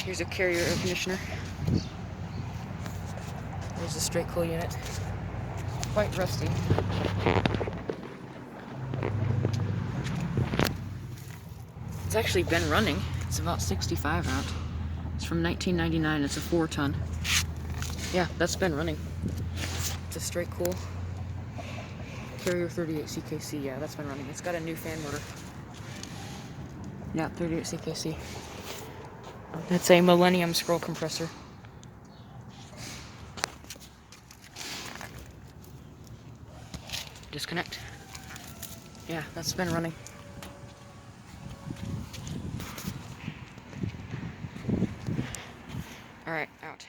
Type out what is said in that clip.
Here's a carrier air conditioner. There's a straight cool unit. Quite rusty. It's actually been running. It's about 65 out. It's from 1999. It's a 4-ton. Yeah, that's been running. It's a straight cool. Carrier 38 CKC. Yeah, that's been running. It's got a new fan motor. Yeah, 38 CKC. That's a Millennium scroll compressor. Disconnect. Yeah, that's been running. Alright, out.